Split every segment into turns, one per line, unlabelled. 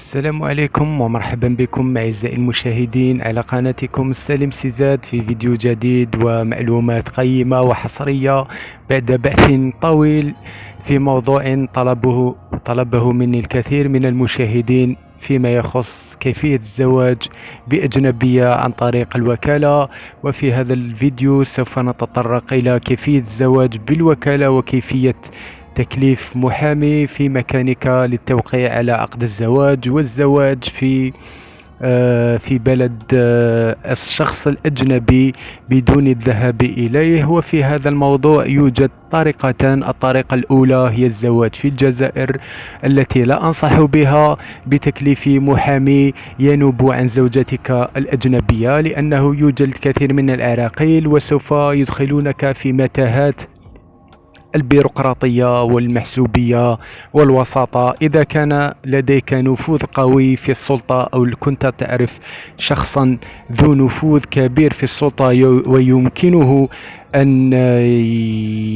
السلام عليكم ومرحبا بكم أعزائي المشاهدين على قناتكم سالم سيزاد في فيديو جديد ومعلومات قيمة وحصرية بعد بحث طويل في موضوع طلبه مني الكثير من المشاهدين فيما يخص كيفية الزواج بأجنبية عن طريق الوكالة. وفي هذا الفيديو سوف نتطرق إلى كيفية الزواج بالوكالة وكيفية تكليف محامي في مكانك للتوقيع على عقد الزواج والزواج في بلد الشخص الأجنبي بدون الذهاب إليه. وفي هذا الموضوع يوجد طريقتان. الطريقة الأولى هي الزواج في الجزائر التي لا أنصح بها بتكليف محامي ينوب عن زوجتك الأجنبية، لأنه يوجد الكثير من العراقيل وسوف يدخلونك في متاهات البيروقراطية والمحسوبية والوساطة. إذا كان لديك نفوذ قوي في السلطة أو كنت تعرف شخصا ذو نفوذ كبير في السلطة ويمكنه أن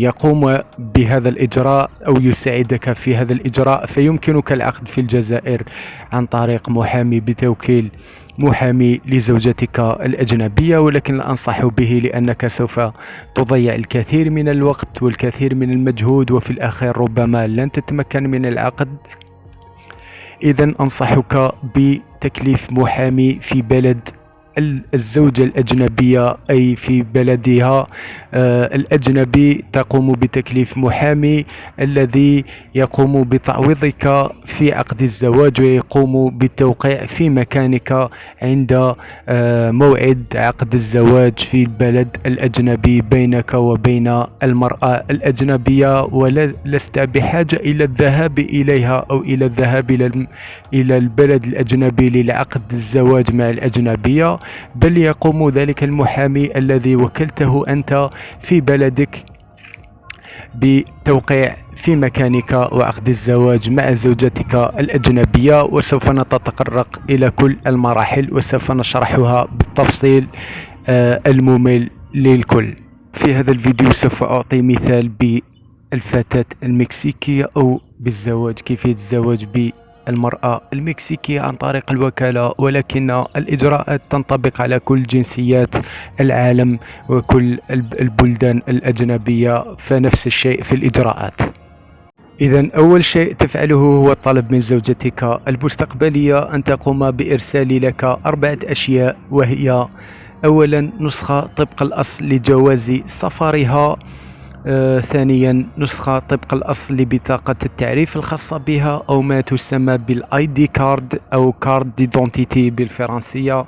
يقوم بهذا الإجراء أو يساعدك في هذا الإجراء، فيمكنك العقد في الجزائر عن طريق محامي بتوكيل محامي لزوجتك الأجنبية. ولكن لا أنصح به لأنك سوف تضيع الكثير من الوقت والكثير من المجهود، وفي الأخير ربما لن تتمكن من العقد. إذن أنصحك بتكليف محامي في بلد الزوجة الأجنبية، أي في بلدها الأجنبي تقوم بتكليف محامي الذي يقوم بتعويضك في عقد الزواج ويقوم بالتوقيع في مكانك عند موعد عقد الزواج في البلد الأجنبي بينك وبين المرأة الأجنبية، ولست بحاجة إلى الذهاب إليها أو إلى الذهاب إلى البلد الأجنبي للعقد الزواج مع الأجنبية، بل يقوم ذلك المحامي الذي وكلته أنت في بلدك بتوقيع في مكانك وعقد الزواج مع زوجتك الأجنبية. وسوف نتطرق إلى كل المراحل وسوف نشرحها بالتفصيل الممل للكل. في هذا الفيديو سوف أعطي مثال بالفتاة المكسيكية أو بالزواج، كيفية الزواج المرأة المكسيكية عن طريق الوكالة، ولكن الإجراءات تنطبق على كل جنسيات العالم وكل البلدان الأجنبية، فنفس الشيء في الإجراءات. إذن أول شيء تفعله هو الطلب من زوجتك المستقبلية أن تقوم بإرسال لك 4 أشياء، وهي أولا نسخة طبق الأصل لجواز سفرها، ثانيا نسخة طبق الأصل لبطاقة التعريف الخاصة بها أو ما تسمى بالاي دي كارد أو كارد ديدونتيتي بالفرنسية،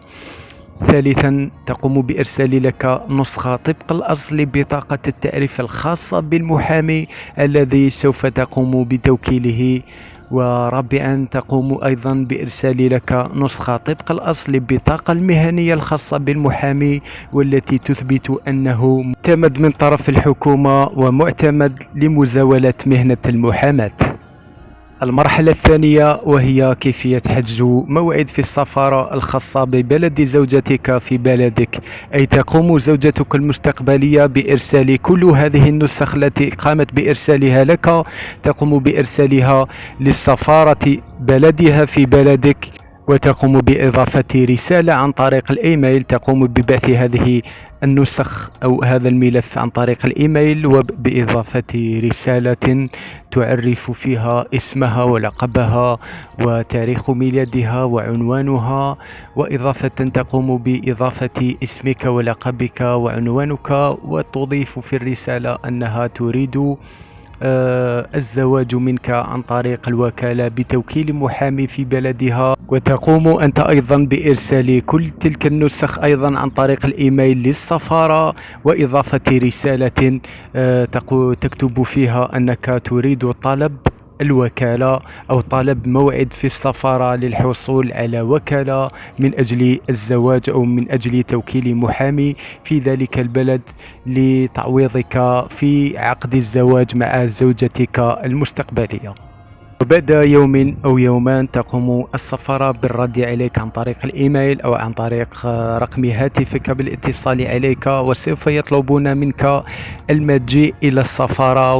ثالثا تقوم بإرسال لك نسخة طبق الأصل لبطاقة التعريف الخاصة بالمحامي الذي سوف تقوم بتوكيله، ورابعا تقوم أيضا بإرسال لك نسخة طبق الأصل للبطاقة المهنية الخاصة بالمحامي والتي تثبت أنه معتمد من طرف الحكومة ومعتمد لمزاولة مهنة المحاماة. المرحلة الثانية وهي كيفية حجز موعد في السفارة الخاصة ببلد زوجتك في بلدك، أي تقوم زوجتك المستقبلية بإرسال كل هذه النسخ التي قامت بإرسالها لك، تقوم بإرسالها للسفارة بلدها في بلدك، وتقوم بإضافة رسالة عن طريق الإيميل، تقوم ببعث هذه النسخ أو هذا الملف عن طريق الإيميل وبإضافة رسالة تعرف فيها اسمها ولقبها وتاريخ ميلادها وعنوانها، وإضافة تقوم بإضافة اسمك ولقبك وعنوانك، وتضيف في الرسالة أنها تريد الزواج منك عن طريق الوكالة بتوكيل محامي في بلدها، وتقوم أنت أيضا بإرسال كل تلك النسخ أيضا عن طريق الإيميل للسفارة، وإضافة رسالة تكتب فيها أنك تريد طلب الوكالة أو طلب موعد في السفارة للحصول على وكالة من أجل الزواج أو من أجل توكيل محامي في ذلك البلد لتعويضك في عقد الزواج مع زوجتك المستقبلية. وبعد يوم أو يومان تقوم السفارة بالرد عليك عن طريق الإيميل أو عن طريق رقم هاتفك بالاتصال عليك، وسوف يطلبون منك المجيء إلى السفارة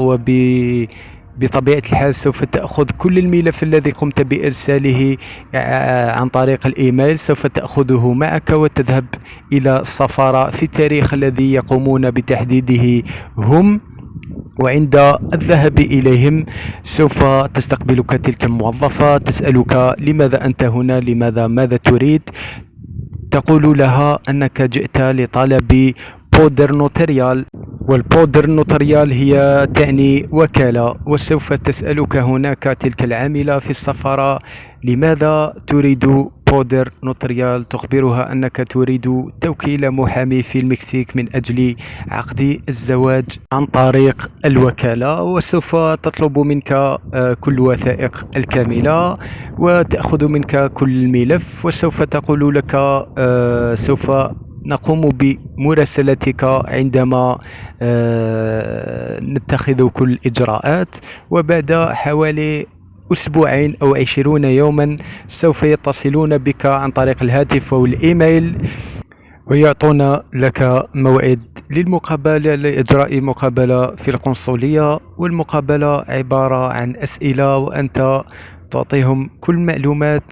بطبيعة الحال سوف تأخذ كل الملف الذي قمت بإرساله عن طريق الإيميل، سوف تأخذه معك وتذهب إلى السفارة في التاريخ الذي يقومون بتحديده هم، وعند الذهاب إليهم سوف تستقبلك تلك الموظفة تسألك لماذا أنت هنا، ماذا تريد. تقول لها أنك جئت لطلب بودر نوتريال، والبودر نوتريال هي تعني وكالة، وسوف تسألك هناك تلك العاملة في السفارة لماذا تريد بودر نوتريال. تخبرها أنك تريد توكيل محامي في المكسيك من أجل عقد الزواج عن طريق الوكالة، وسوف تطلب منك كل الوثائق الكاملة وتأخذ منك كل الملف، وسوف تقول لك سوف نقوم بمراسلتك عندما نتخذ كل الإجراءات، وبعد حوالي أسبوعين أو 20 يوما سوف يتصلون بك عن طريق الهاتف أو الإيميل ويعطون لك موعد للمقابلة، لإجراء مقابلة في القنصلية. والمقابلة عبارة عن أسئلة وأنت تعطيهم كل معلومات،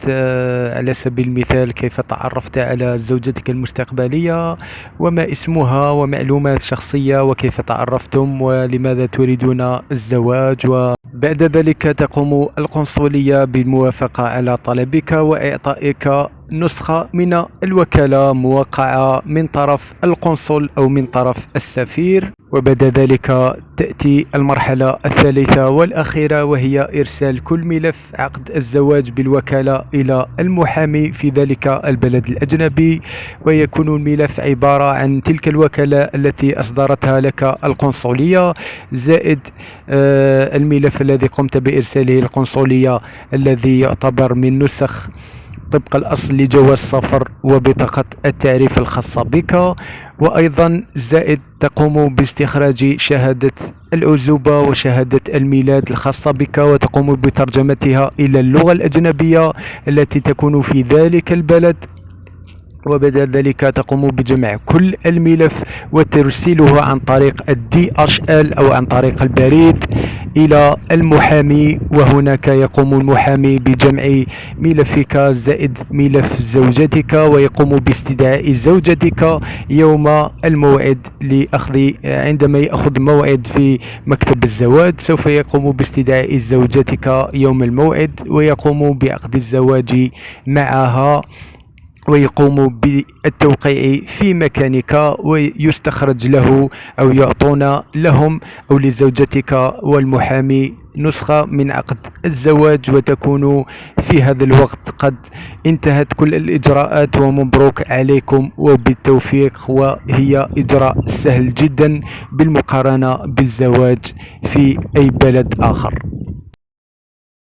على سبيل المثال كيف تعرفت على زوجتك المستقبلية وما اسمها ومعلومات شخصية وكيف تعرفتم ولماذا تريدون الزواج. وبعد ذلك تقوم القنصلية بالموافقة على طلبك وإعطائك نسخة من الوكالة موقعة من طرف القنصل أو من طرف السفير. وبعد ذلك تأتي المرحلة الثالثة والأخيرة، وهي إرسال كل ملف عقد الزواج بالوكالة إلى المحامي في ذلك البلد الأجنبي، ويكون الملف عبارة عن تلك الوكالة التي أصدرتها لك القنصلية زائد الملف الذي قمت بإرساله القنصلية الذي يعتبر من نسخ طبق الأصل لجواز سفر وبطاقة التعريف الخاصة بك، وأيضا زائد تقوم باستخراج شهادة العزوبة وشهادة الميلاد الخاصة بك وتقوم بترجمتها إلى اللغة الأجنبية التي تكون في ذلك البلد. وبعد ذلك تقوم بجمع كل الملف وترسله عن طريق DHL أو عن طريق البريد إلى المحامي، وهناك يقوم المحامي بجمع ملفك زائد ملف زوجتك ويقوم باستدعاء زوجتك يوم الموعد عندما يأخذ موعد في مكتب الزواج سوف يقوم باستدعاء زوجتك يوم الموعد ويقوم بعقد الزواج معها ويقوم بالتوقيع في مكانك، ويستخرج له أو يعطون لهم أو لزوجتك والمحامي نسخة من عقد الزواج، وتكون في هذا الوقت قد انتهت كل الإجراءات ومبروك عليكم وبالتوفيق. وهي إجراء سهل جدا بالمقارنة بالزواج في أي بلد آخر.